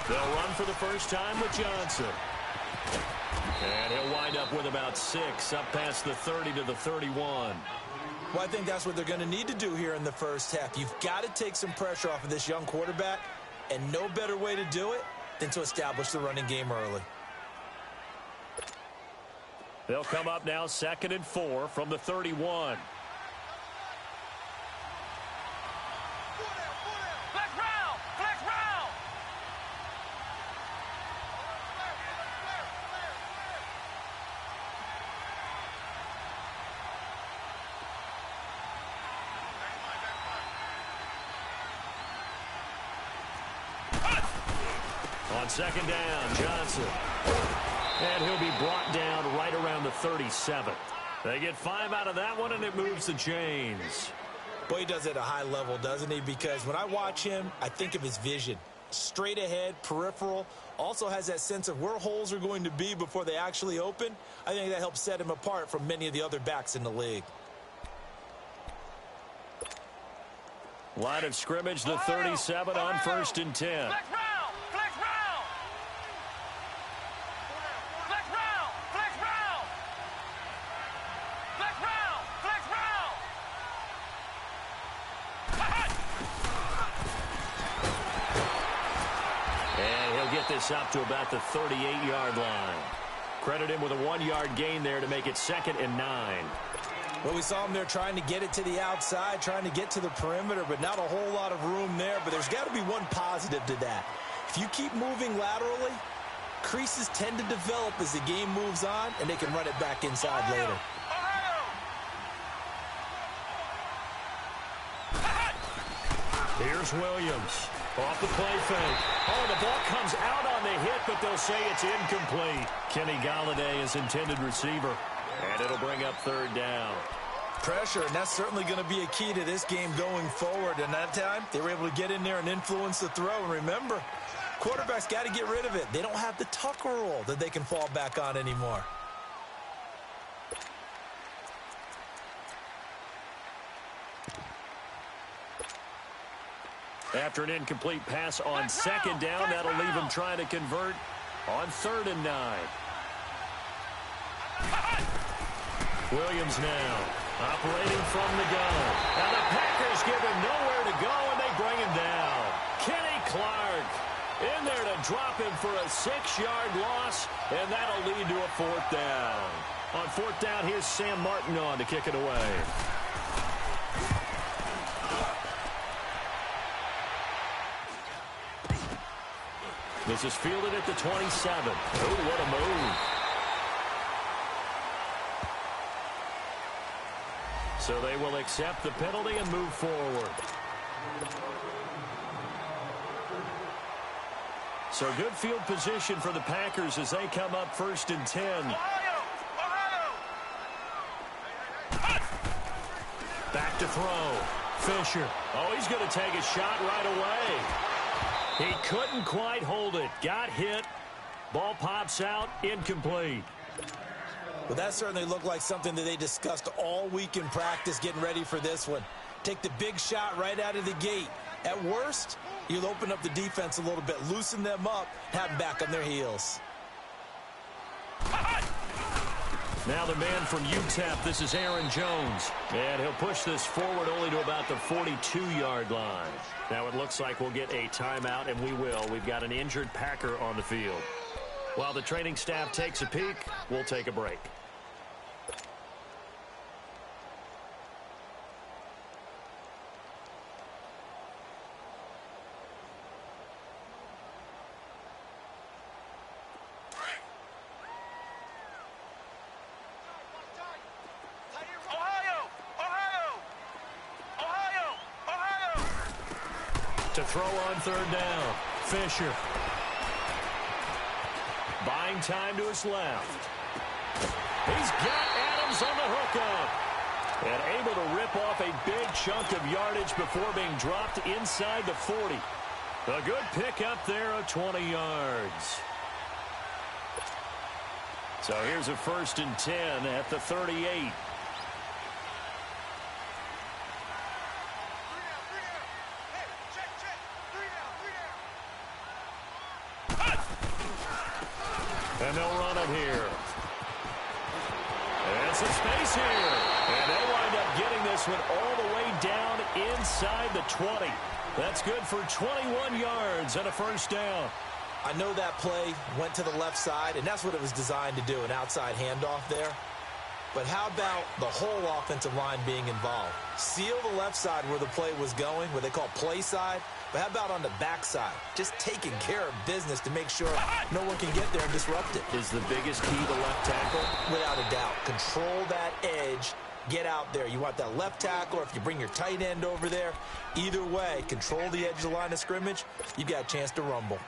They'll run for the first time with Johnson. And he'll wind up with about 6, up past the 30 to the 31. Well, I think that's what they're going to need to do here in the first half. You've got to take some pressure off of this young quarterback, and no better way to do it than to establish the running game early. They'll come up now 2nd and 4 from the 31. On 2nd down, Johnson. And he'll be brought down right around the 37. They get 5 out of that one, and it moves the chains. Boy, he does it at a high level, doesn't he? Because when I watch him, I think of his vision. Straight ahead, peripheral. Also has that sense of where holes are going to be before they actually open. I think that helps set him apart from many of the other backs in the league. Line of scrimmage, the 37 on 1st and 10. This up to about the 38-yard line. Credit him with a 1-yard gain there to make it 2nd and 9. Well, we saw him there trying to get it to the outside, trying to get to the perimeter, but not a whole lot of room there. But there's got to be one positive to that. If you keep moving laterally, creases tend to develop as the game moves on, and they can run it back inside later. Here's Williams. Off the play fake. Oh, the ball comes out on the hit, but they'll say it's incomplete. Kenny Galladay is intended receiver, and it'll bring up 3rd down. Pressure, and that's certainly going to be a key to this game going forward. And that time, they were able to get in there and influence the throw. And remember, quarterbacks got to get rid of it. They don't have the Tucker rule that they can fall back on anymore. After an incomplete pass on 2nd down, that'll leave him trying to convert on 3rd and 9. Williams now operating from the gun. And the Packers give him nowhere to go, and they bring him down. Kenny Clark in there to drop him for a 6-yard loss, and that'll lead to a 4th down. On 4th down, here's Sam Martin on to kick it away. This is fielded at the 27. Oh, what a move. So they will accept the penalty and move forward. So good field position for the Packers as they come up 1st and 10. Back to throw. Fisher. Oh, he's going to take a shot right away. He couldn't quite hold it. Got hit. Ball pops out. Incomplete. Well, that certainly looked like something that they discussed all week in practice getting ready for this one. Take the big shot right out of the gate. At worst, you'll open up the defense a little bit, loosen them up, have them back on their heels. Now the man from UTEP, this is Aaron Jones. And he'll push this forward only to about the 42-yard line. Now it looks like we'll get a timeout, and we will. We've got an injured Packer on the field. While the training staff takes a peek, we'll take a break. To throw on 3rd down. Fisher. Buying time to his left. He's got Adams on the hookup. And able to rip off a big chunk of yardage before being dropped inside the 40. A good pickup there of 20 yards. So here's a 1st and 10 at the 38. And they'll run it here. And some space here. And they wind up getting this one all the way down inside the 20. That's good for 21 yards and a first down. I know that play went to the left side, and that's what it was designed to do, an outside handoff there. But how about the whole offensive line being involved? Seal the left side where the play was going, what they call play side. But how about on the backside? Just taking care of business to make sure no one can get there and disrupt it. Is the biggest key to left tackle? Without a doubt. Control that edge. Get out there. You want that left tackle, or if you bring your tight end over there, either way, control the edge of the line of scrimmage, you've got a chance to rumble.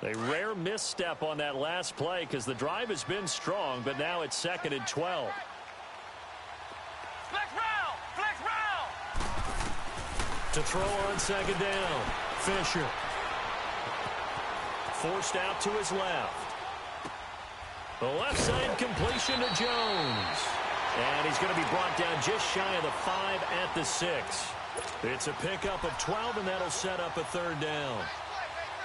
A rare misstep on that last play because the drive has been strong, but now it's 2nd and 12. Flex round! Flex round! To throw on 2nd down. Fisher. Forced out to his left. The left side completion to Jones. And he's going to be brought down just shy of the 5 at the 6. It's a pickup of 12, and that'll set up a 3rd down.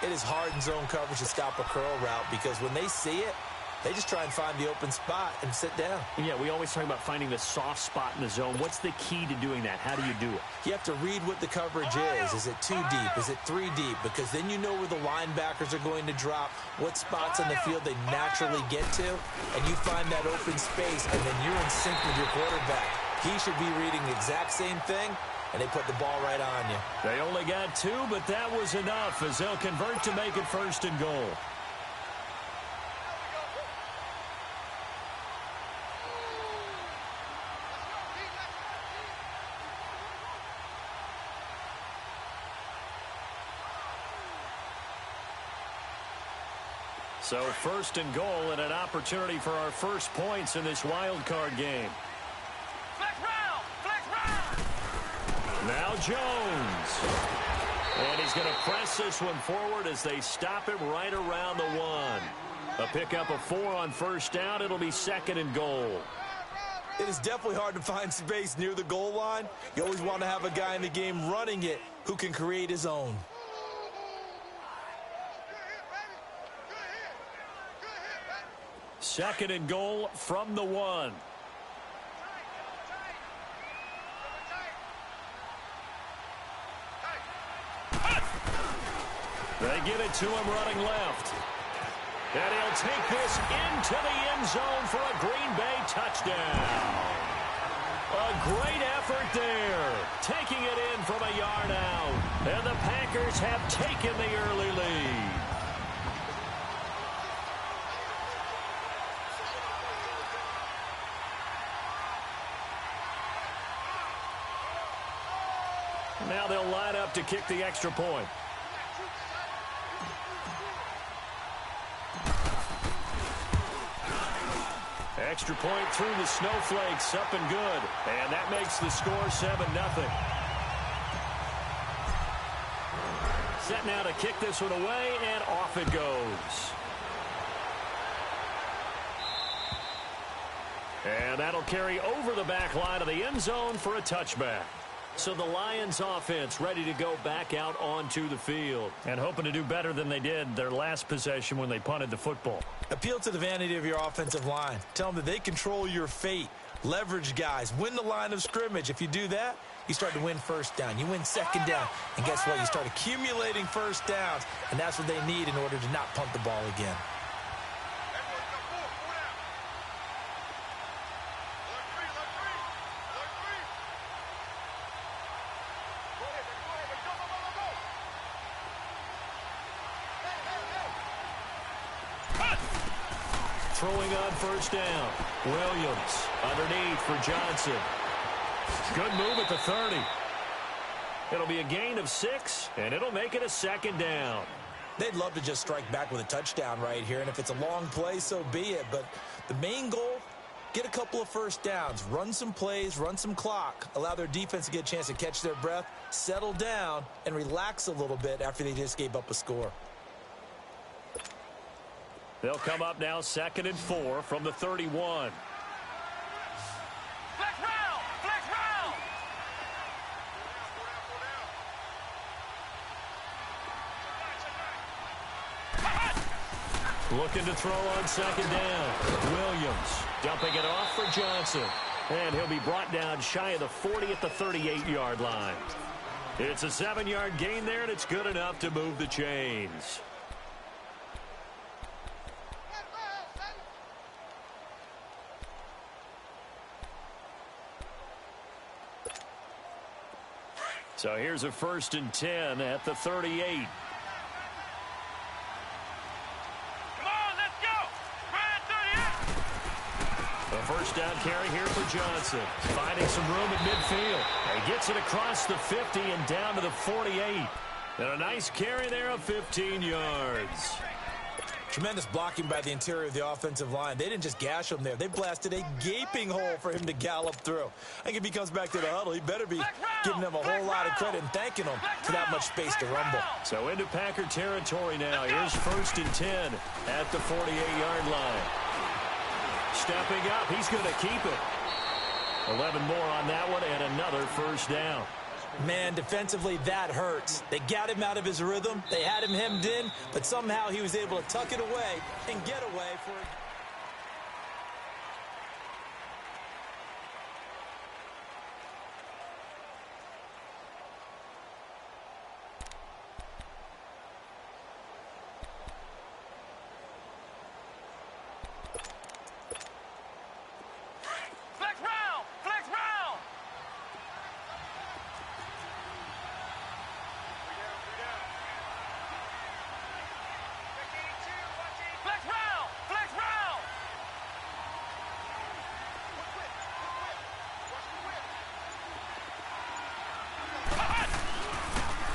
It is hard in zone coverage to stop a curl route because when they see it, they just try and find the open spot and sit down. Yeah, we always talk about finding the soft spot in the zone. What's the key to doing that? How do you do it? You have to read what the coverage is. Is it 2 deep? Is it 3 deep? Because then you know where the linebackers are going to drop, what spots on the field they naturally get to, and you find that open space, and then you're in sync with your quarterback. He should be reading the exact same thing, and they put the ball right on you. They only got 2, but that was enough as they'll convert to make it 1st and goal. So 1st and goal and an opportunity for our first points in this wild card game. Flex round! Flex round! Now Jones. And he's going to press this one forward as they stop him right around the 1. A pickup of 4 on 1st down. It'll be 2nd and goal. It is definitely hard to find space near the goal line. You always want to have a guy in the game running it who can create his own. Second and goal from the 1. They get it to him running left. And he'll take this into the end zone for a Green Bay touchdown. A great effort there. Taking it in from a yard out. And the Packers have taken the early lead. Now they'll line up to kick the extra point. Extra point through the snowflakes, up and good. And that makes the score 7-0. Set now to kick this one away, and off it goes. And that'll carry over the back line of the end zone for a touchback. So the Lions offense ready to go back out onto the field and hoping to do better than they did their last possession when they punted the football. Appeal to the vanity of your offensive line. Tell them that they control your fate. Leverage guys. Win the line of scrimmage. If you do that, you start to win 1st down. You win 2nd down. And guess what? You start accumulating 1st downs. And that's what they need in order to not punt the ball again. Throwing on 1st down. Williams underneath for Johnson. Good move at the 30. It'll be a gain of 6, and it'll make it a 2nd down. They'd love to just strike back with a touchdown right here, and if it's a long play, so be it. But the main goal, get a couple of 1st downs, run some plays, run some clock, allow their defense to get a chance to catch their breath, settle down, and relax a little bit after they just gave up a score. They'll come up now 2nd and 4 from the 31. Flex round! Flex round! Looking to throw on second down. Williams dumping it off for Johnson. And he'll be brought down shy of the 40 at the 38-yard line. It's a 7-yard gain there, and it's good enough to move the chains. So here's a 1st and 10 at the 38. First down carry here for Johnson. Finding some room at midfield. He gets it across the 50 and down to the 48. And a nice carry there of 15 yards. Tremendous blocking by the interior of the offensive line. They didn't just gash him there. They blasted a gaping hole for him to gallop through. I think if he comes back to the huddle, he better be giving them a whole lot of credit and thanking them for that much space to rumble. So into Packer territory now. Here's 1st and 10 at the 48-yard line. Stepping up, he's going to keep it. 11 more on that one and another 1st down. Man, defensively, that hurts. They got him out of his rhythm. They had him hemmed in, but somehow he was able to tuck it away and get away for a...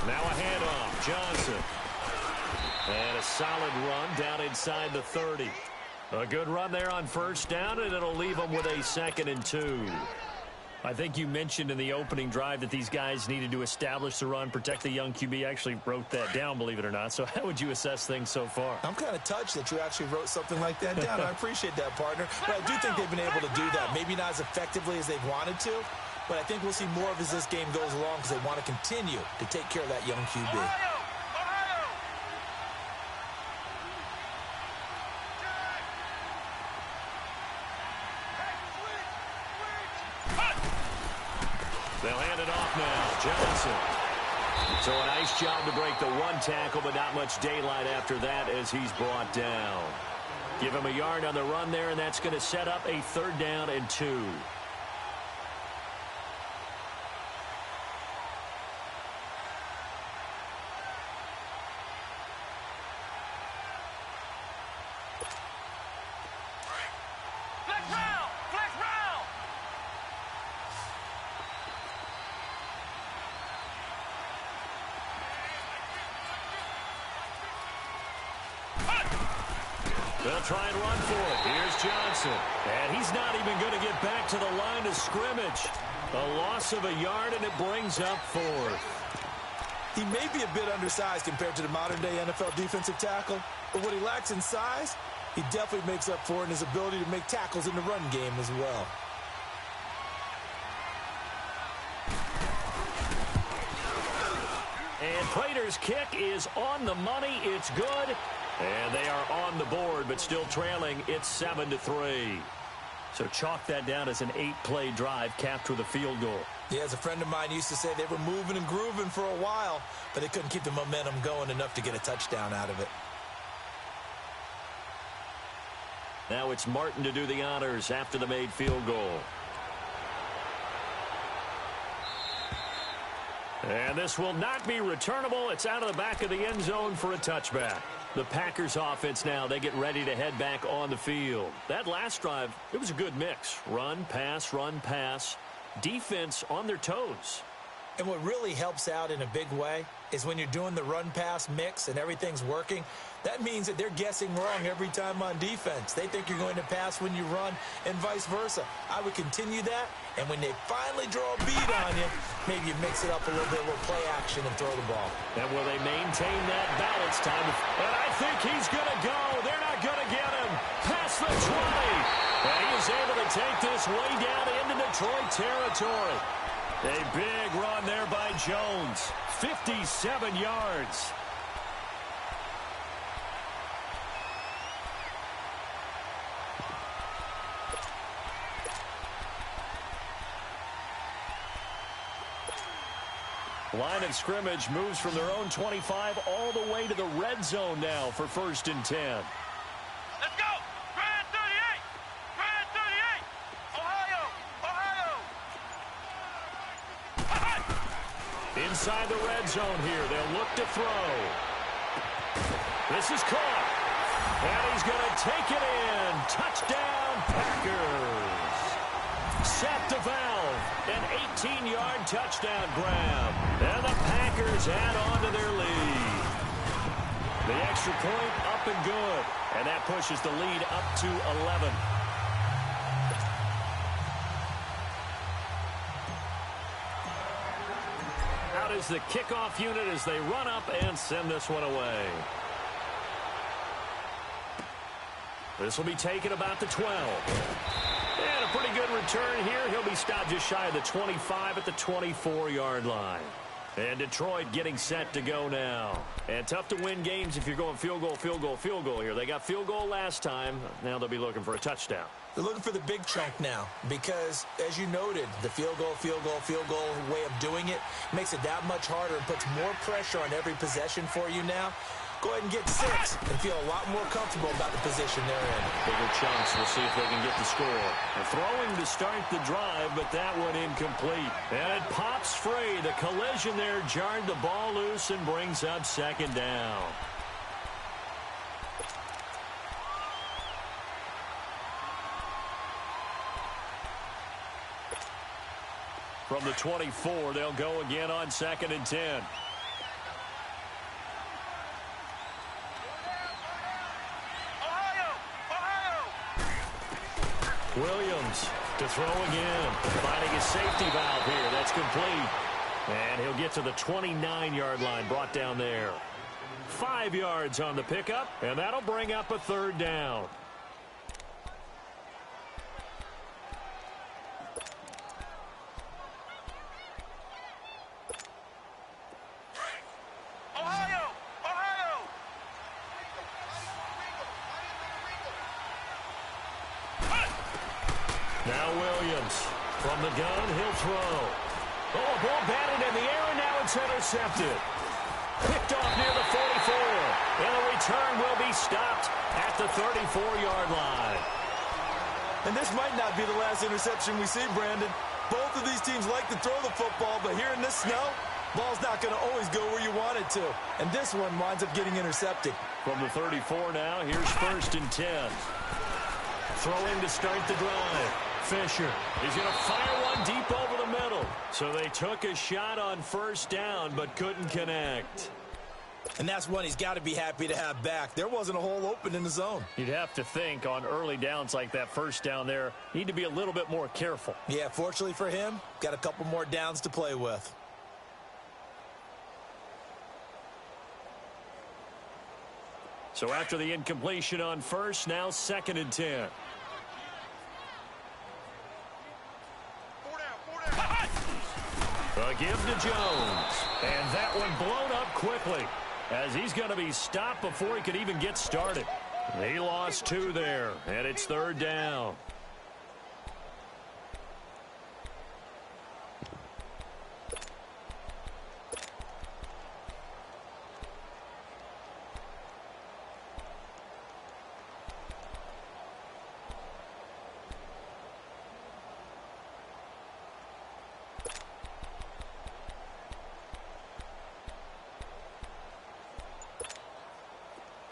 Now a handoff, Johnson. And a solid run down inside the 30. A good run there on 1st down, and it'll leave them with a 2nd and 2. I think you mentioned in the opening drive that these guys needed to establish the run, protect the young QB. I actually wrote that down, believe it or not. So how would you assess things so far? I'm kind of touched that you actually wrote something like that down. I appreciate that, partner. But I do think they've been able to do that. Maybe not as effectively as they've wanted to, but I think we'll see more of as this game goes along because they want to continue to take care of that young QB. They'll hand it off now. Johnson. So a nice job to break the one tackle, but not much daylight after that as he's brought down. Give him a yard on the run there, and that's going to set up a 3rd down and 2. They'll try and run for it. Here's Johnson. And he's not even going to get back to the line of scrimmage. A loss of a yard, and it brings up 4th. He may be a bit undersized compared to the modern-day NFL defensive tackle, but what he lacks in size, he definitely makes up for in his ability to make tackles in the run game as well. And Prater's kick is on the money. It's good. And they are on the board, but still trailing. It's 7-3. So chalk that down as an 8-play drive capped with a field goal. Yeah, as a friend of mine used to say, they were moving and grooving for a while, but they couldn't keep the momentum going enough to get a touchdown out of it. Now it's Martin to do the honors after the made field goal. And this will not be returnable. It's out of the back of the end zone for a touchback. The Packers offense now, they get ready to head back on the field. That last drive, it was a good mix. Run, pass, defense on their toes. And what really helps out in a big way is when you're doing the run-pass mix and everything's working, that means that they're guessing wrong every time on defense. They think you're going to pass when you run and vice versa. I would continue that, and when they finally draw a bead on you, maybe you mix it up a little bit with play action and throw the ball. And will they maintain that balance time? And I think he's going to go. They're not going to get him. Past the 20. And he is able to take this way down into Detroit territory. A big run there by Jones. 57 yards. Line of scrimmage moves from their own 25 all the way to the red zone now for 1st and 10. Let's go! Grand 38! Grand 38! Ohio! Ohio! Inside the red zone here, they'll look to throw. This is caught. And he's going to take it in. Touchdown, Packers. Set the valve. An 18-yard touchdown grab. And the Packers add on to their lead. The extra point up and good. And that pushes the lead up to 11. Out is the kickoff unit as they run up and send this one away. This will be taken about the 12. And a pretty good return here. He'll be stopped just shy of the 25 at the 24-yard line. And Detroit getting set to go now. And tough to win games if you're going field goal, field goal, field goal here. They got field goal last time. Now they'll be looking for a touchdown. They're looking for the big chunk now because, as you noted, the field goal way of doing it makes it that much harder and puts more pressure on every possession for you now. Go ahead and get 6 and feel a lot more comfortable about the position they're in. Bigger chunks. We'll see if they can get the score. And throwing to start the drive, but that one incomplete. And it pops free. The collision there jarred the ball loose and brings up 2nd down. From the 24, they'll go again on 2nd and 10. Williams to throw again. Finding his safety valve here. That's complete. And he'll get to the 29-yard line. Brought down there. 5 yards on the pickup. And that'll bring up a 3rd down. Now Williams from the gun, he'll throw. Oh, a ball batted in the air, and now it's intercepted. Picked off near the 44, and the return will be stopped at the 34-yard line. And this might not be the last interception we see, Brandon. Both of these teams like to throw the football, but here in this snow, ball's not going to always go where you want it to. And this one winds up getting intercepted. From the 34 now, here's 1st and 10. Throwing to start the drive. Fisher is going to fire one deep over the middle. So they took a shot on 1st down, but couldn't connect. And that's one he's got to be happy to have back. There wasn't a hole open in the zone. You'd have to think on early downs like that 1st down there, need to be a little bit more careful. Yeah, fortunately for him, got a couple more downs to play with. So after the incompletion on 1st, now 2nd and 10. A give to Jones. And that one blown up quickly as he's going to be stopped before he could even get started. He lost 2 there, and it's 3rd down.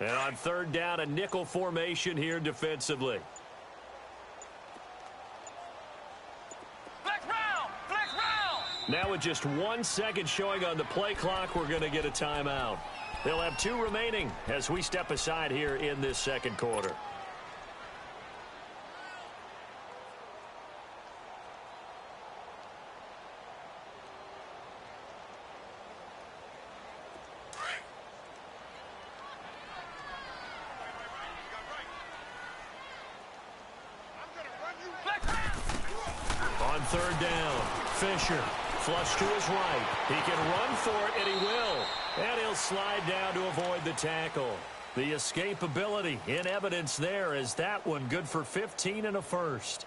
And on 3rd down, a nickel formation here defensively. Flex round! Flex round! Now with just 1 second showing on the play clock, we're going to get a timeout. They'll have 2 remaining as we step aside here in this 2nd quarter. On 3rd down, Fisher flush to his right. He can run for it, and he will. And he'll slide down to avoid the tackle. The escapability in evidence there is that one good for 15 and a 1st.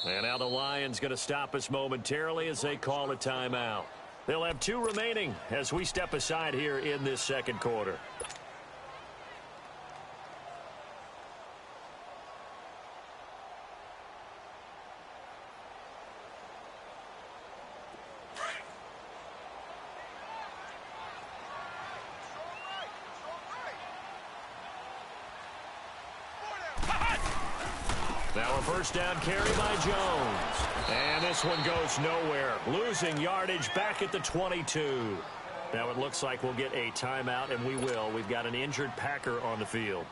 And now the Lions going to stop us momentarily as they call a timeout. They'll have 2 remaining as we step aside here in this second quarter. Now a first down carry by Jones. And this one goes nowhere. Losing yardage back at the 22. Now it looks like we'll get a timeout, and we will. We've got an injured Packer on the field.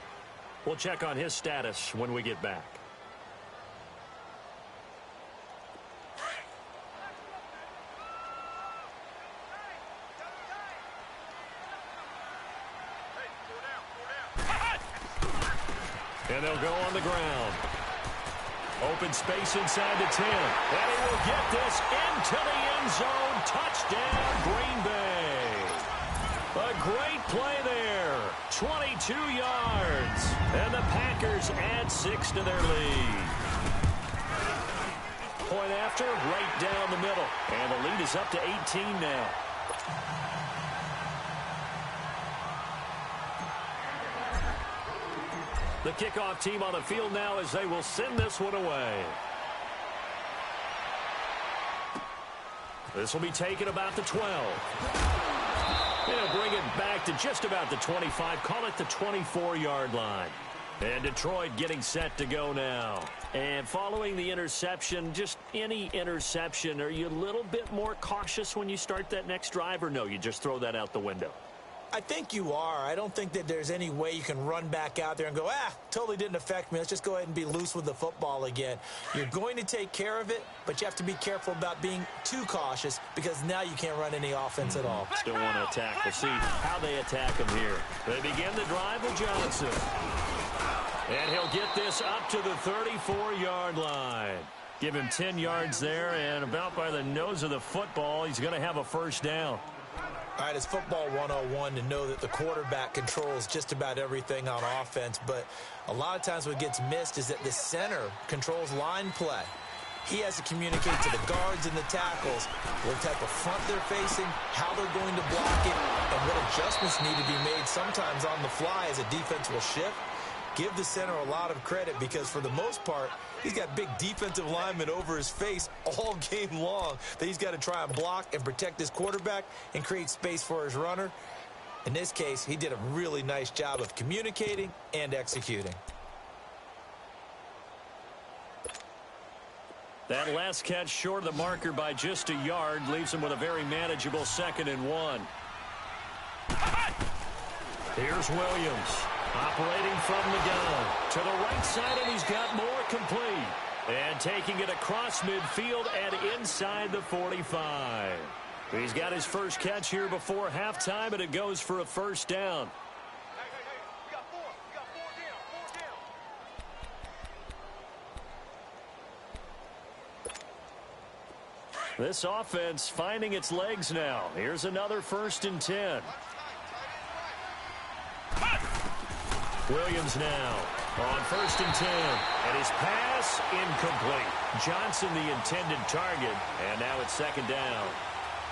We'll check on his status when we get back. And they'll go on the ground. Open space inside the 10. And he will get this into the end zone. Touchdown, Green Bay. A great play there. 22 yards. And the Packers add 6 to their lead. Point after, right down the middle. And the lead is up to 18 now. The kickoff team on the field now as they will send this one away. This will be taken about the 12. They'll bring it back to just about the 25. Call it the 24-yard line. And Detroit getting set to go now. And following the interception, just any interception, are you a little bit more cautious when you start that next drive, or no, you just throw that out the window? I think you are. I don't think that there's any way you can run back out there and go, totally didn't affect me. Let's just go ahead and be loose with the football again. You're going to take care of it, but you have to be careful about being too cautious because now you can't run any offense at all. Still want to attack. We'll see how they attack him here. They begin the drive with Johnson. And he'll get this up to the 34-yard line. Give him 10 yards there, and about by the nose of the football, he's going to have a first down. All right, it's football 101 to know that the quarterback controls just about everything on offense, but a lot of times what gets missed is that the center controls line play. He has to communicate to the guards and the tackles what type of front they're facing, how they're going to block it, and what adjustments need to be made sometimes on the fly as a defense will shift. Give the center a lot of credit because for the most part, he's got big defensive linemen over his face all game long that he's got to try and block and protect his quarterback and create space for his runner. In this case, he did a really nice job of communicating and executing. That last catch short of the marker by just a yard leaves him with a very manageable 2nd and 1. Here's Williams. Operating from the gun to the right side, and he's got more complete. And taking it across midfield and inside the 45. He's got his first catch here before halftime, and it goes for a first down. We got 4 down. This offense finding its legs now. Here's another 1st and 10. Williams now on 1st and 10. And his pass incomplete. Johnson the intended target. And now it's 2nd down.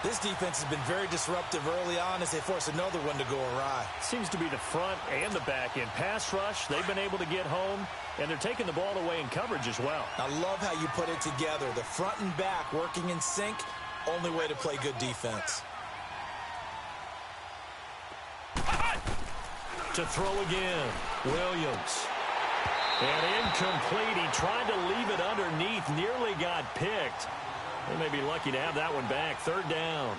This defense has been very disruptive early on as they force another one to go awry. Seems to be the front and the back end. Pass rush, they've been able to get home. And they're taking the ball away in coverage as well. I love how you put it together. The front and back working in sync. Only way to play good defense. To throw again, Williams. And incomplete. He tried to leave it underneath, nearly got picked. They may be lucky to have that one back. 3rd down.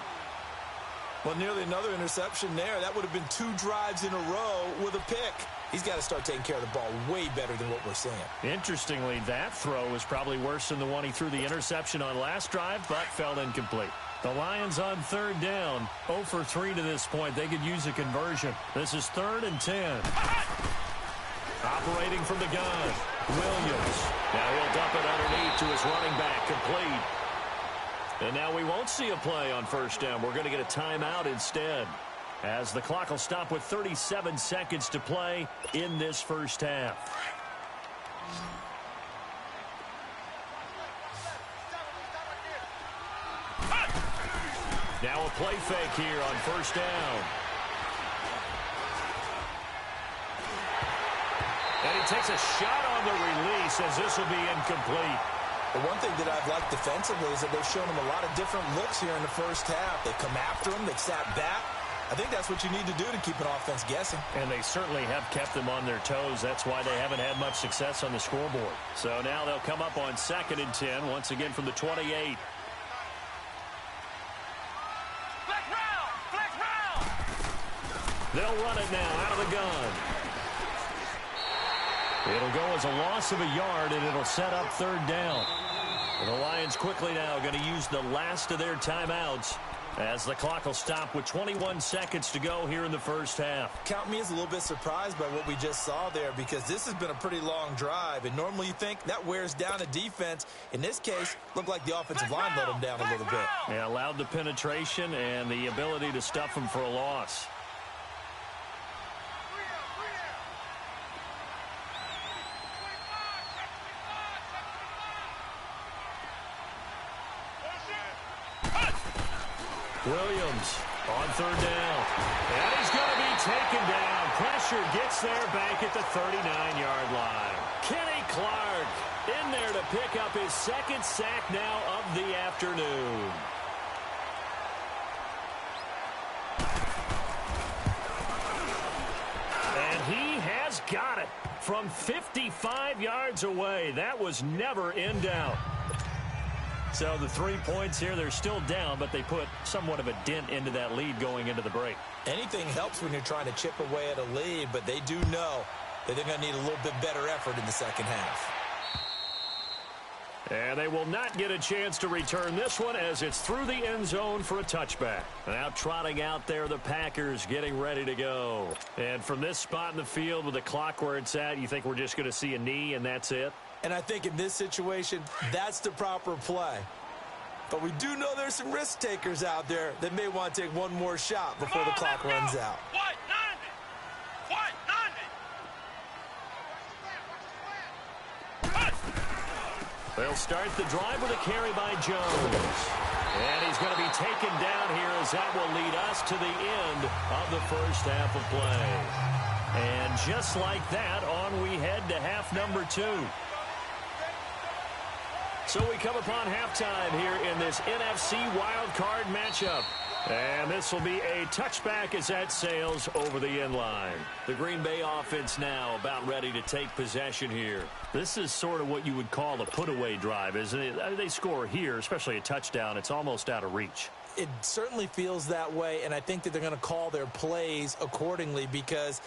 Well, nearly another interception there. That would have been 2 drives in a row with a pick. He's got to start taking care of the ball way better than what we're seeing. Interestingly, that throw was probably worse than the one he threw the interception on last drive, but fell incomplete. The Lions on 3rd down, 0 for 3 to this point. They could use a conversion. This is 3rd and 10. Operating from the gun, Williams. Now he'll dump it underneath to his running back, complete. And now we won't see a play on 1st down. We're going to get a timeout instead, as the clock will stop with 37 seconds to play in this first half. Now a play fake here on first down. And he takes a shot on the release as this will be incomplete. The one thing that I've liked defensively is that they've shown him a lot of different looks here in the first half. They come after him. They've sat back. I think that's what you need to do to keep an offense guessing. And they certainly have kept them on their toes. That's why they haven't had much success on the scoreboard. So now they'll come up on 2nd and 10, once again from the 28. They'll run it now out of the gun. It'll go as a loss of a yard, and it'll set up 3rd down. And the Lions quickly now going to use the last of their timeouts as the clock will stop with 21 seconds to go here in the first half. Count me as a little bit surprised by what we just saw there, because this has been a pretty long drive, and normally you think that wears down a defense. In this case, looked like the offensive line let them down a little bit. Yeah, allowed the penetration and the ability to stuff them for a loss. Williams on 3rd down. And he's going to be taken down. Pressure gets there back at the 39-yard line. Kenny Clark in there to pick up his 2nd sack now of the afternoon. And he has got it from 55 yards away. That was never in doubt. So the 3 points here, they're still down, but they put somewhat of a dent into that lead going into the break. Anything helps when you're trying to chip away at a lead, but they do know that they're going to need a little bit better effort in the second half. And they will not get a chance to return this one as it's through the end zone for a touchback. Now trotting out there, the Packers getting ready to go. And from this spot in the field with the clock where it's at, you think we're just going to see a knee and that's it? And I think in this situation, that's the proper play. But we do know there's some risk takers out there that may want to take one more shot before the clock runs out. They'll start the drive with a carry by Jones. And he's going to be taken down here as that will lead us to the end of the first half of play. And just like that, on we head to half number 2. So we come upon halftime here in this NFC wildcard matchup. And this will be a touchback as that sails over the end line. The Green Bay offense now about ready to take possession here. This is sort of what you would call a put-away drive, isn't it? They score here, especially a touchdown. It's almost out of reach. It certainly feels that way, and I think that they're going to call their plays accordingly, because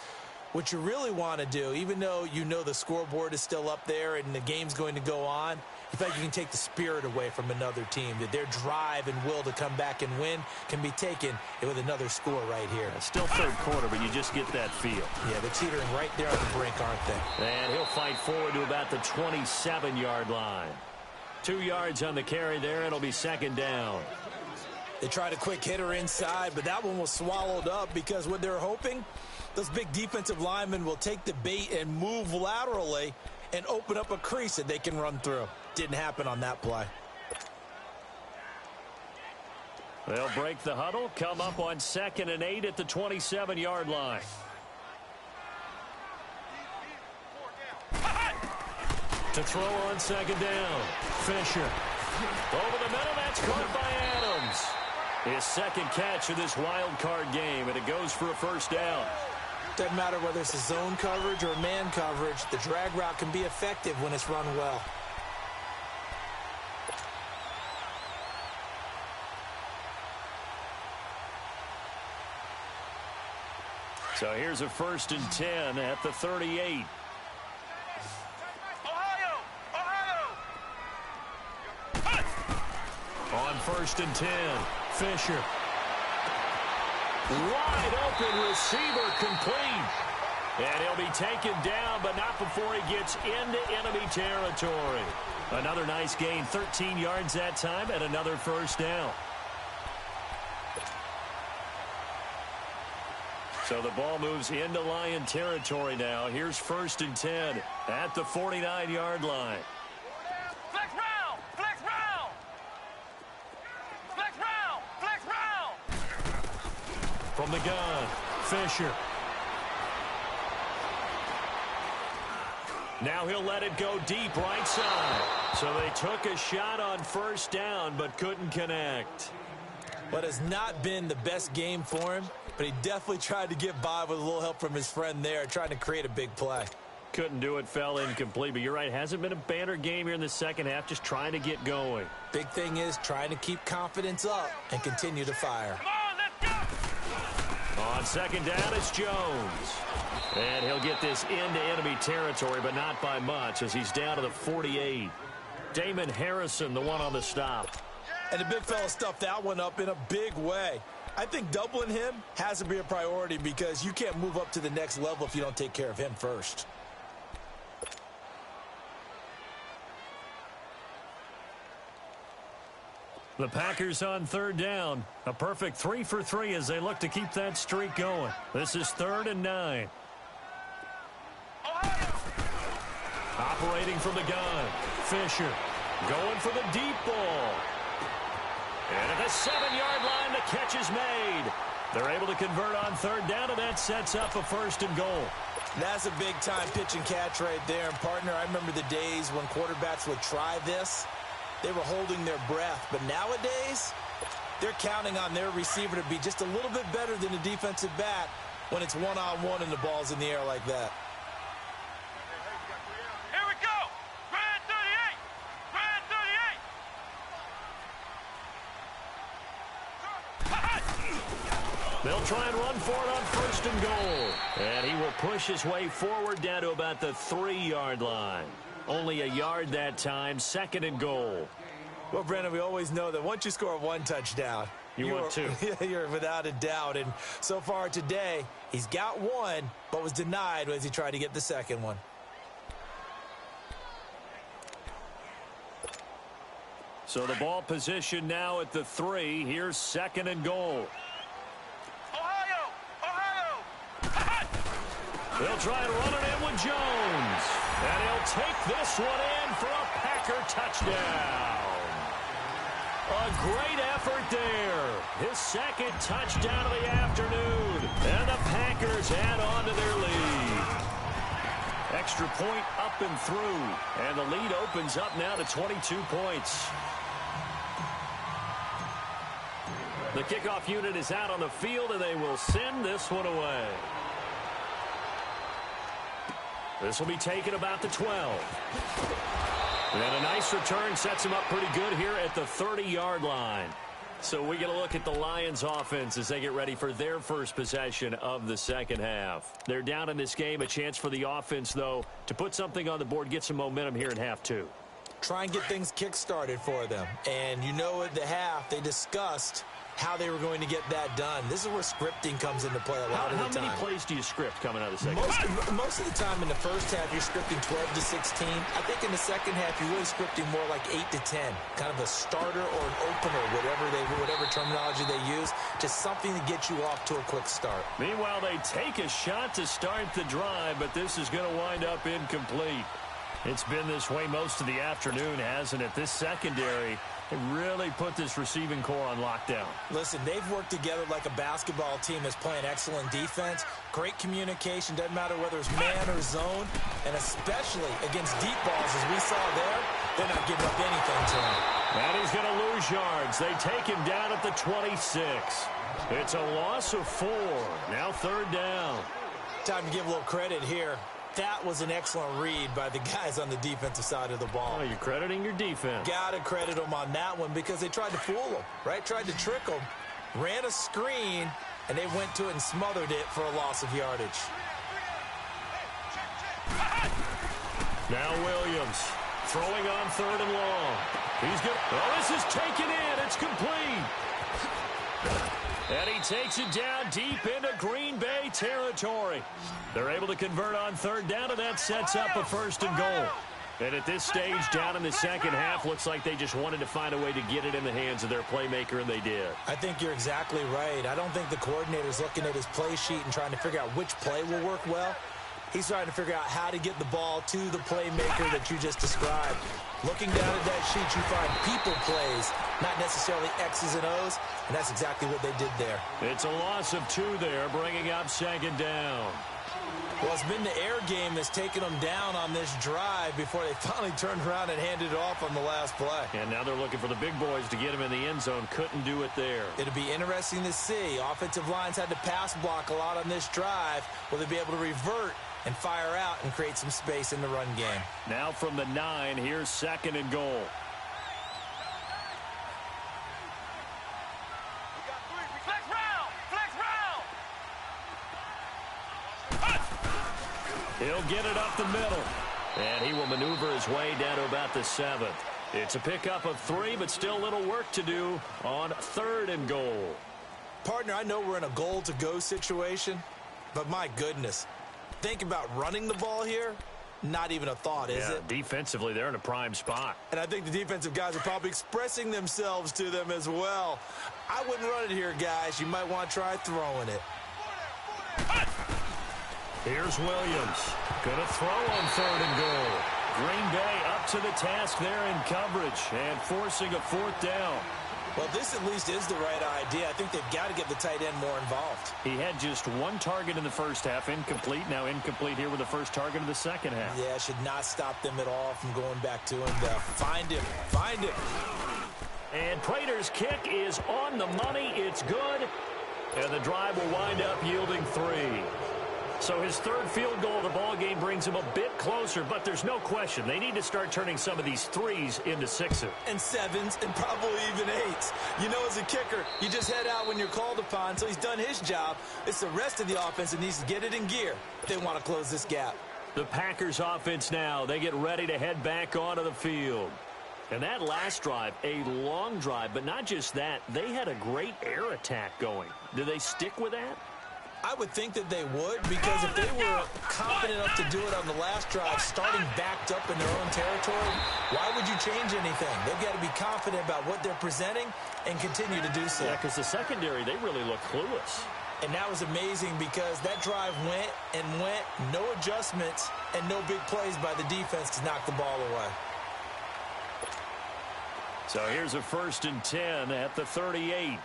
what you really want to do, even though you know the scoreboard is still up there and the game's going to go on, in fact, you can take the spirit away from another team, that their drive and will to come back and win can be taken with another score right here. It's still third quarter, but you just get that feel. Yeah, they're teetering right there on the brink, aren't they? And he'll fight forward to about the 27-yard line. 2 yards on the carry there. It'll be 2nd down. They tried a quick hitter inside, but that one was swallowed up because what they're hoping, those big defensive linemen will take the bait and move laterally and open up a crease that they can run through. Didn't happen on that play. They'll break the huddle, come up on 2nd and 8 at the 27-yard line. To throw on 2nd down. Fisher. Over the middle, that's caught by Adams. His 2nd catch of this wild card game, and it goes for a 1st down. Doesn't matter whether it's a zone coverage or man coverage, the drag route can be effective when it's run well. So here's a 1st and 10 at the 38. On 1st and 10, Fisher. Wide open receiver complete. And he'll be taken down, but not before he gets into enemy territory. Another nice gain, 13 yards that time, and another 1st down. So the ball moves into Lion territory now. Here's 1st and 10 at the 49-yard line. Flex round! Flex round! Flex round! Flex round! From the gun, Fisher. Now he'll let it go deep right side. So they took a shot on first down but couldn't connect. But it's not been the best game for him, but he definitely tried to get by with a little help from his friend there, trying to create a big play. Couldn't do it, fell incomplete. But you're right, hasn't been a banner game here in the second half, just trying to get going. Big thing is trying to keep confidence up and continue to fire. Come on, let's go! On second down, it's Jones. And he'll get this into enemy territory, but not by much, as he's down to the 48. Damon Harrison, the one on the stop. And the big fella stuffed that one up in a big way. I think doubling him has to be a priority because you can't move up to the next level if you don't take care of him first. The Packers on third down. A perfect 3 for 3 as they look to keep that streak going. This is 3rd and 9. Operating from the gun, Fisher going for the deep ball. And at the 7-yard line, the catch is made. They're able to convert on third down, and that sets up a 1st and goal. That's a big-time pitch and catch right there. And, partner, I remember the days when quarterbacks would try this. They were holding their breath. But nowadays, they're counting on their receiver to be just a little bit better than the defensive back when it's one-on-one and the ball's in the air like that. Here we go! Grand 38! Grand 38! They'll try and run for it on 1st and goal. And he will push his way forward down to about the 3-yard line. Only a yard that time, 2nd and goal. Well, Brandon, we always know that once you score one touchdown, you want two. You're without a doubt. And so far today, he's got one, but was denied as he tried to get the second one. So the ball position now at the 3. Here's 2nd and goal. Ohio! They'll try and run it in with Jones. And he'll take this one in for a Packer touchdown. A great effort there. His 2nd touchdown of the afternoon. And the Packers add on to their lead. Extra point up and through. And the lead opens up now to 22 points. The kickoff unit is out on the field, and they will send this one away. This will be taken about the 12. And a nice return sets him up pretty good here at the 30-yard line. So we get a look at the Lions offense as they get ready for their first possession of the second half. They're down in this game. A chance for the offense, though, to put something on the board, get some momentum here in half 2. Try and get things kick-started for them. And you know at the half, they discussed how they were going to get that done. This is where scripting comes into play a lot of the time. How many plays do you script coming out of the second half? Most of the time in the first half, you're scripting 12 to 16. I think in the second half, you're really scripting more like 8 to 10. Kind of a starter or an opener, whatever terminology they use. Just something to get you off to a quick start. Meanwhile, they take a shot to start the drive, but this is going to wind up incomplete. It's been this way most of the afternoon, hasn't it? This secondary really put this receiving core on lockdown. Listen, they've worked together like a basketball team that's playing excellent defense. Great communication, doesn't matter whether it's man or zone, and especially against deep balls, as we saw there, they're not giving up anything to him. And he's going to lose yards. They take him down at the 26. It's a loss of 4. Now 3rd down. Time to give a little credit here. That was an excellent read by the guys on the defensive side of the ball. Oh, you're crediting your defense. Got to credit them on that one because they tried to fool them, right? Tried to trick them, ran a screen, and they went to it and smothered it for a loss of yardage. Now Williams throwing on 3rd and long. He's good. Oh, this is taken in. It's complete. And he takes it down deep into Green Bay territory. They're able to convert on 3rd down, and that sets up a 1st and goal. And at this stage, down in the second half, looks like they just wanted to find a way to get it in the hands of their playmaker, and they did. I think you're exactly right. I don't think the coordinator's looking at his play sheet and trying to figure out which play will work well. He's trying to figure out how to get the ball to the playmaker that you just described. Looking down at that sheet, you find people plays, not necessarily X's and O's, and that's exactly what they did there. It's a loss of 2 there, bringing up second down. Well, it's been the air game that's taken them down on this drive before they finally turned around and handed it off on the last play. And now they're looking for the big boys to get him in the end zone. Couldn't do it there. It'll be interesting to see. Offensive lines had to pass block a lot on this drive. Will they be able to revert and fire out and create some space in the run game? Now from the 9, here's second and goal. He'll get it up the middle. And he will maneuver his way down to about the 7th. It's a pickup of 3, but still a little work to do on 3rd and goal. Partner, I know we're in a goal-to-go situation, but my goodness, think about running the ball here. Not even a thought, is it? Defensively, they're in a prime spot. And I think the defensive guys are probably expressing themselves to them as well. I wouldn't run it here, guys. You might want to try throwing it. Here's Williams. Gonna throw on 3rd and goal. Green Bay up to the task there in coverage and forcing a 4th down. Well, this at least is the right idea. I think they've got to get the tight end more involved. He had just 1 target in the first half, incomplete. Now incomplete here with the first target of the second half. Yeah, should not stop them at all from going back to him. Find him. Find him. And Prater's kick is on the money. It's good. And the drive will wind up yielding 3. So his 3rd field goal of the ball game brings him a bit closer, but there's no question they need to start turning some of these 3s into 6s. And 7s and probably even 8s. You know, as a kicker, you just head out when you're called upon, so he's done his job. It's the rest of the offense that needs to get it in gear if they want to close this gap. The Packers offense now, they get ready to head back onto the field. And that last drive, a long drive, but not just that, they had a great air attack going. Do they stick with that? I would think that they would, because if they were confident enough to do it on the last drive, starting backed up in their own territory, why would you change anything? They've got to be confident about what they're presenting and continue to do so. Yeah, because the secondary, they really look clueless. And that was amazing because that drive went and went, no adjustments, and no big plays by the defense to knock the ball away. So here's a 1st and 10 at the 38.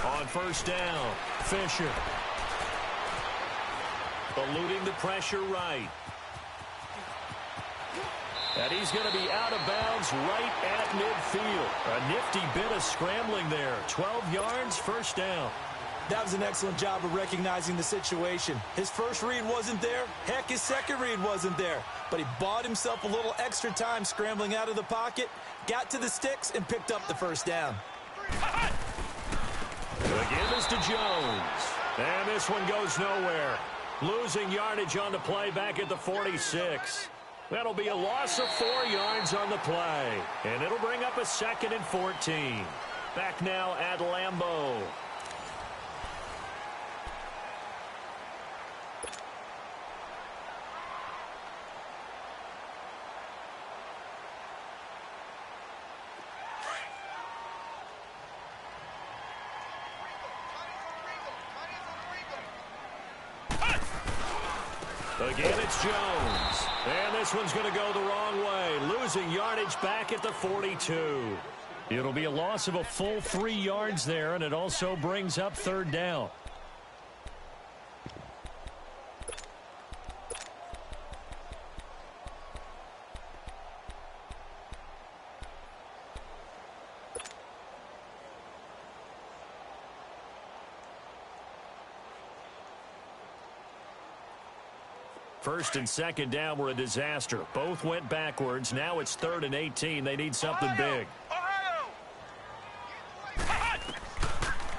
On 1st down, Fisher. Eluding the pressure right. And he's going to be out of bounds right at midfield. A nifty bit of scrambling there. 12 yards, 1st down. That was an excellent job of recognizing the situation. His first read wasn't there. Heck, his second read wasn't there. But he bought himself a little extra time scrambling out of the pocket, got to the sticks, and picked up the 1st down. The give is to Jones. And this one goes nowhere. Losing yardage on the play back at the 46. That'll be a loss of 4 yards on the play. And it'll bring up a 2nd and 14. Back now at Lambeau. Again, it's Jones. And this one's going to go the wrong way. Losing yardage back at the 42. It'll be a loss of a full 3 yards there, and it also brings up 3rd down. First and 2nd down were a disaster. Both went backwards. Now it's 3rd and 18. They need something big.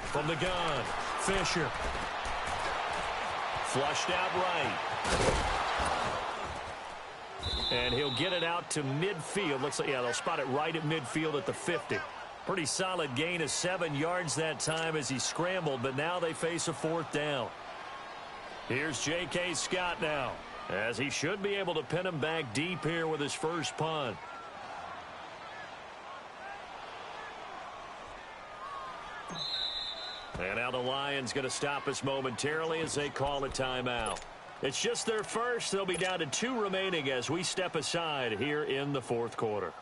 From the gun, Fisher. Flushed out right. And he'll get it out to midfield. Looks like, yeah, they'll spot it right at midfield at the 50. Pretty solid gain of 7 yards that time as he scrambled, but now they face a 4th down. Here's J.K. Scott now, as he should be able to pin him back deep here with his first punt. And now the Lions going to stop us momentarily as they call a timeout. It's just their first. They'll be down to 2 remaining as we step aside here in the fourth quarter.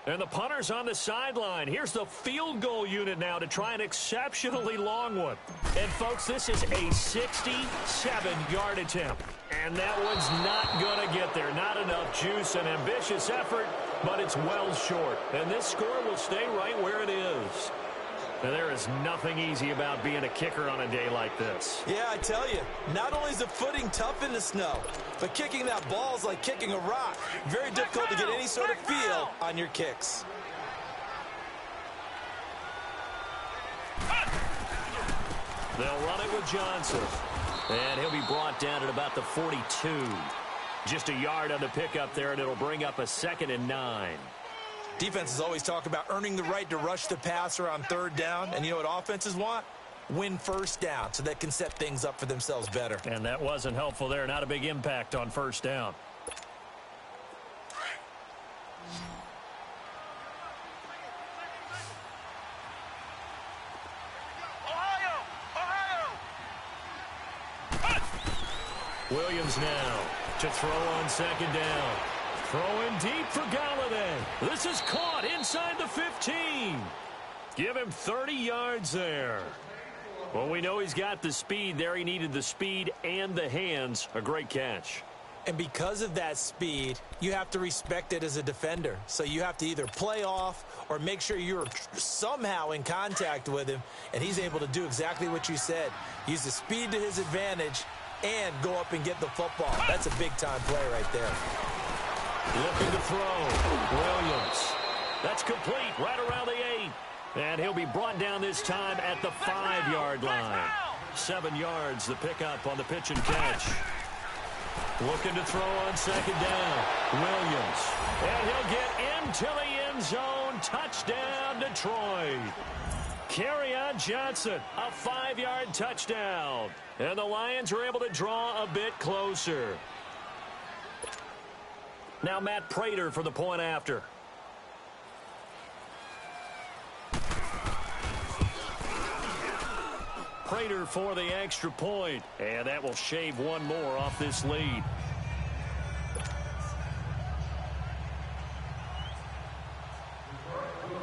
And the punter's on the sideline. Here's the field goal unit now to try an exceptionally long one. And, folks, this is a 67-yard attempt. And that one's not going to get there. Not enough juice. An ambitious effort, but it's well short. And this score will stay right where it is. Now, there is nothing easy about being a kicker on a day like this. Yeah, I tell you, not only is the footing tough in the snow, but kicking that ball is like kicking a rock. Very difficult to get any sort of feel on your kicks. They'll run it with Johnson. And he'll be brought down at about the 42. Just a yard on the pickup there, and it'll bring up a 2nd and 9. Defenses always talk about earning the right to rush the passer on 3rd down. And you know what offenses want? Win 1st down so they can set things up for themselves better. And that wasn't helpful there. Not a big impact on 1st down. Williams now to throw on 2nd down. Throwing deep for Galladay. This is caught inside the 15. Give him 30 yards there. Well, we know he's got the speed there. He needed the speed and the hands. A great catch. And because of that speed, you have to respect it as a defender. So you have to either play off or make sure you're somehow in contact with him. And he's able to do exactly what you said. Use the speed to his advantage and go up and get the football. That's a big-time play right there. Looking to throw. Williams. That's complete right around the 8. And he'll be brought down this time at the 5-yard line. 7 yards, the pickup on the pitch and catch. Looking to throw on 2nd down. Williams. And he'll get into the end zone. Touchdown, Detroit. Kerryon Johnson, a 5-yard touchdown. And the Lions are able to draw a bit closer. Now Matt Prater for the point after. Prater for the extra point. And that will shave one more off this lead.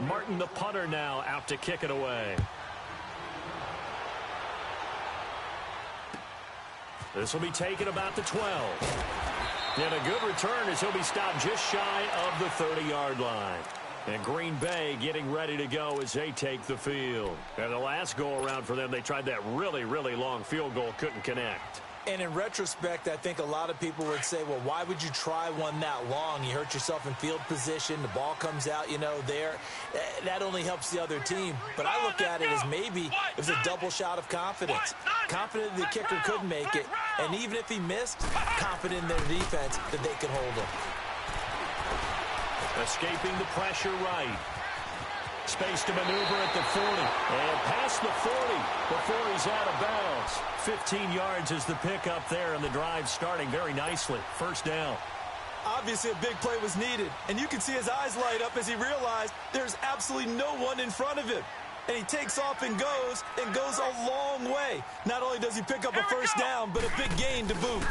Martin, the punter, now out to kick it away. This will be taken about the 12. And a good return as he'll be stopped just shy of the 30-yard line. And Green Bay getting ready to go as they take the field. And the last go-around for them, they tried that really, really long field goal, couldn't connect. And in retrospect, I think a lot of people would say, well, why would you try one that long? You hurt yourself in field position. The ball comes out, there. That only helps the other team. But I look at it as maybe it was a double shot of confidence. Confident the kicker could make it. And even if he missed, confident in their defense that they could hold him. Escaping the pressure right. Space to maneuver at the 40. And past the 40 before he's out of bounds. 15 yards is the pickup there, and the drive starting very nicely. 1st down. Obviously, a big play was needed. And you can see his eyes light up as he realized there's absolutely no one in front of him. And he takes off and goes a long way. Not only does he pick up a 1st down, but a big gain to boot.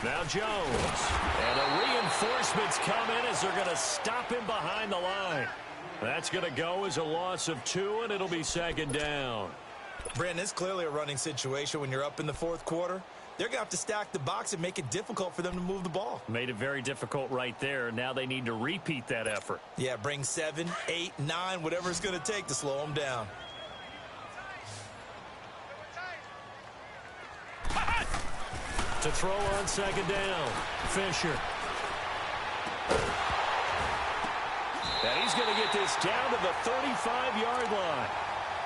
Now Jones. And the reinforcements come in as they're going to stop him behind the line. That's going to go as a loss of 2, and it'll be 2nd down. Brandon, it's clearly a running situation when you're up in the 4th quarter. They're going to have to stack the box and make it difficult for them to move the ball. Made it very difficult right there. Now they need to repeat that effort. Yeah, bring 7, 8, 9, whatever it's going to take to slow them down. To throw on 2nd down. Fisher. And he's going to get this down to the 35-yard line.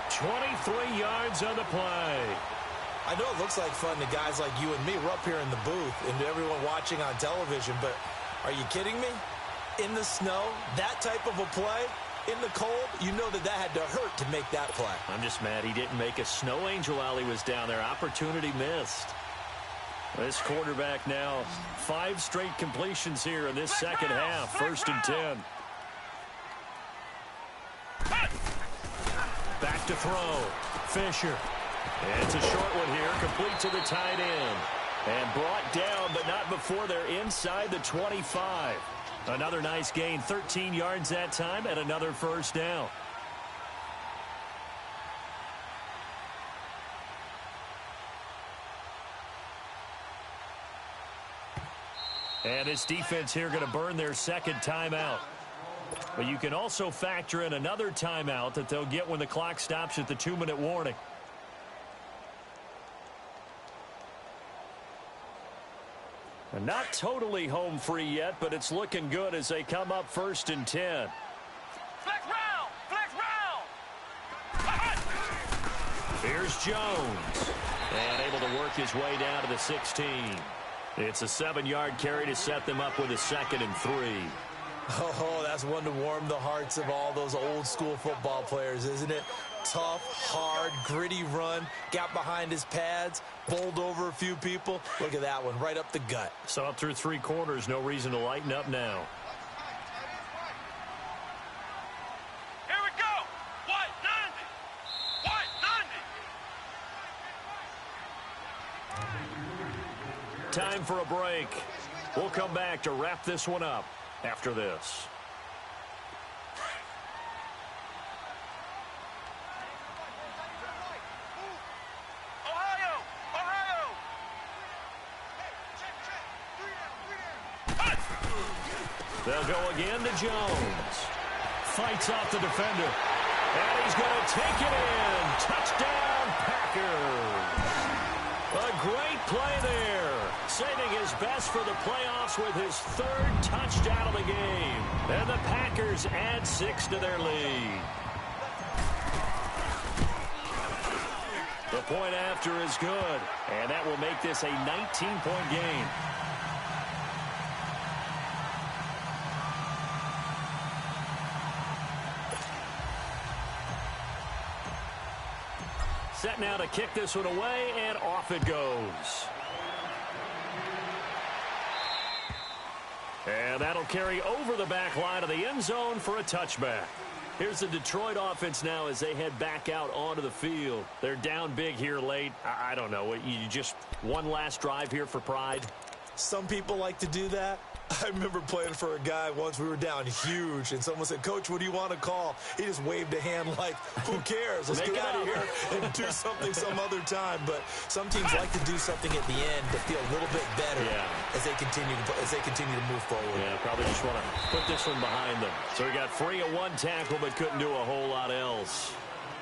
23 yards on the play. I know it looks like fun to guys like you and me. We're up here in the booth and to everyone watching on television, but are you kidding me? In the snow, that type of a play, in the cold, you know that had to hurt to make that play. I'm just mad he didn't make a snow angel while he was down there. Opportunity missed. This quarterback now 5 straight completions here in this second half. 1st and 10. Back to throw. Fisher. And it's a short one here, complete to the tight end. And brought down, but not before they're inside the 25. Another nice gain, 13 yards that time, and another 1st down. And this defense here going to burn their 2nd timeout. But you can also factor in another timeout that they'll get when the clock stops at the 2-minute warning. And not totally home free yet, but it's looking good as they come up 1st and 10. Flex round! Flex round! Here's Jones. And able to work his way down to the 16. It's a 7-yard carry to set them up with a 2nd and 3. Oh, that's one to warm the hearts of all those old school football players, isn't it? Tough, hard, gritty run. Got behind his pads, bowled over a few people. Look at that one, right up the gut. So up through 3 quarters, no reason to lighten up now. Here we go! White 90! Time for a break. We'll come back to wrap this one up after this. Ohio! They'll go again to Jones. Fights off the defender. And he's going to take it in. Touchdown, Packers. A great play there. Saving his best for the playoffs with his 3rd touchdown of the game. And the Packers add 6 to their lead. The point after is good. And that will make this a 19-point game. Set now to kick this one away, and off it goes. And that'll carry over the back line of the end zone for a touchback. Here's the Detroit offense now as they head back out onto the field. They're down big here late. I don't know. You just one last drive here for pride? Some people like to do that. I remember playing for a guy once. We were down huge, and someone said, "Coach, what do you want to call?" He just waved a hand like, who cares? Let's get out of here and do something some other time. But some teams like to do something at the end to feel a little bit better as they continue to move forward. Yeah, probably just want to put this one behind them. So we got free of 1 tackle, but couldn't do a whole lot else.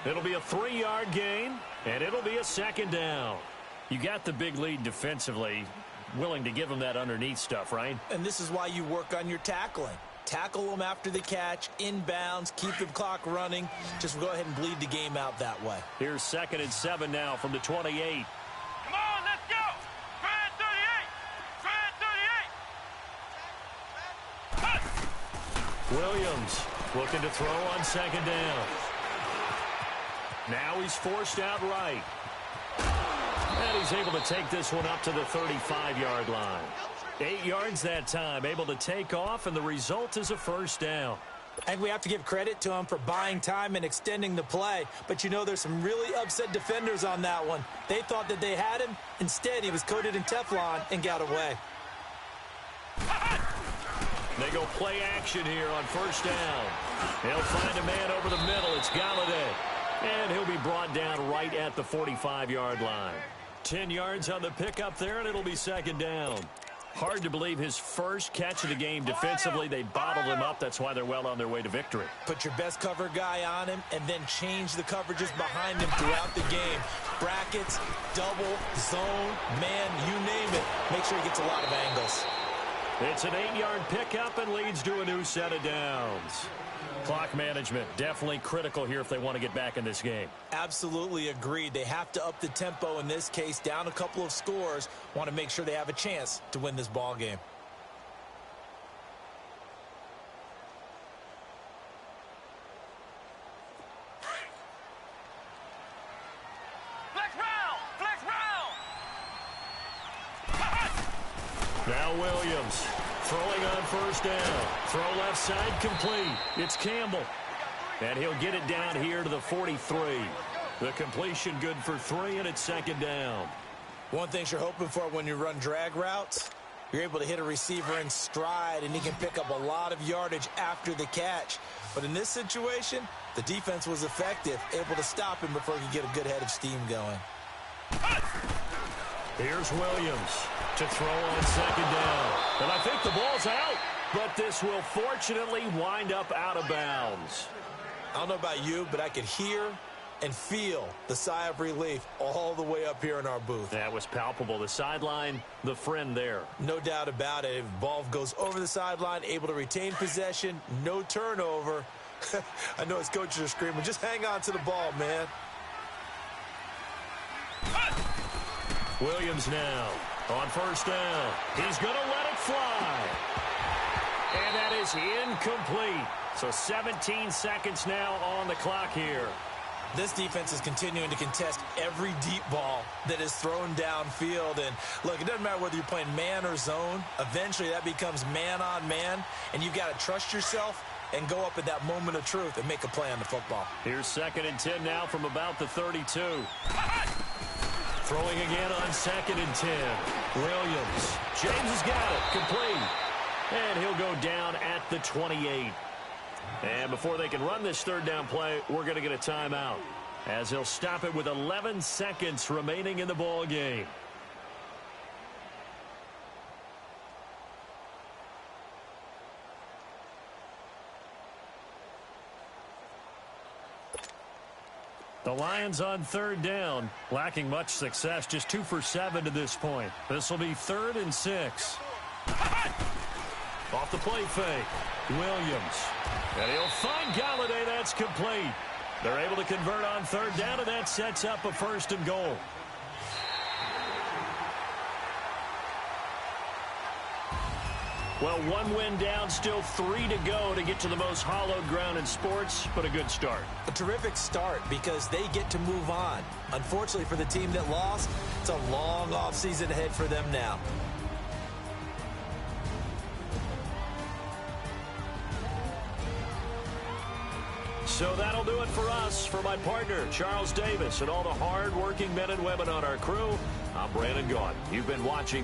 It'll be a 3-yard gain, and it'll be a 2nd down. You got the big lead defensively. Willing to give them that underneath stuff, right? And this is why you work on your tackling. Tackle them after the catch, inbounds, keep the clock running. Just go ahead and bleed the game out that way. Here's 2nd and 7 now from the 28. Come on, let's go! Grand 38! Grand 38! Williams looking to throw on 2nd down. Now he's forced out right. And he's able to take this one up to the 35-yard line. 8 yards that time, able to take off, and the result is a 1st down. And we have to give credit to him for buying time and extending the play. But, you know, there's some really upset defenders on that one. They thought that they had him. Instead, he was coated in Teflon and got away. They go play action here on 1st down. They'll find a man over the middle. It's Galladay. And he'll be brought down right at the 45-yard line. 10 yards on the pickup there, and it'll be 2nd down. Hard to believe his first catch of the game defensively. They bottled him up. That's why they're well on their way to victory. Put your best cover guy on him and then change the coverages behind him throughout the game. Brackets, double, zone, man, you name it. Make sure he gets a lot of angles. It's an 8-yard pickup and leads to a new set of downs. Clock management definitely critical here if they want to get back in this game. Absolutely agreed. They have to up the tempo in this case, down a couple of scores. Want to make sure they have a chance to win this ball game. Flex round! Flex round! Now Williams throwing on first down. Throw left side complete. It's Campbell. And he'll get it down here to the 43. The completion good for 3, and it's second down. One thing you're hoping for when you run drag routes, you're able to hit a receiver in stride, and he can pick up a lot of yardage after the catch. But in this situation, the defense was effective, able to stop him before he could get a good head of steam going. Here's Williams to throw on second down. And I think the ball's out, but this will fortunately wind up out of bounds. I don't know about you, but I could hear and feel the sigh of relief all the way up here in our booth. That was palpable. The sideline, the friend there. No doubt about it. If the ball goes over the sideline, able to retain possession, no turnover. I know his coaches are screaming, just hang on to the ball, man. Williams now on first down. He's going to let it fly. And that is incomplete. So 17 seconds now on the clock here. This defense is continuing to contest every deep ball that is thrown downfield. And, look, it doesn't matter whether you're playing man or zone. Eventually that becomes man on man, and you've got to trust yourself and go up at that moment of truth and make a play on the football. Here's 2nd and 10 now from about the 32. Throwing again on 2nd and 10. Williams. James has got it. Complete. And he'll go down at the 28. And before they can run this third down play, we're going to get a timeout, as he'll stop it with 11 seconds remaining in the ball game. The Lions on third down, lacking much success, just 2 for 7 to this point. This will be 3rd and 6. Off the play fake, Williams. And he'll find Galladay. That's complete. They're able to convert on third down, and that sets up a 1st and goal. Well, 1 win down, still 3 to go to get to the most hallowed ground in sports, but a good start. A terrific start because they get to move on. Unfortunately for the team that lost, it's a long offseason ahead for them now. So that'll do it for us. For my partner, Charles Davis, and all the hard-working men and women on our crew, I'm Brandon Gaudin. You've been watching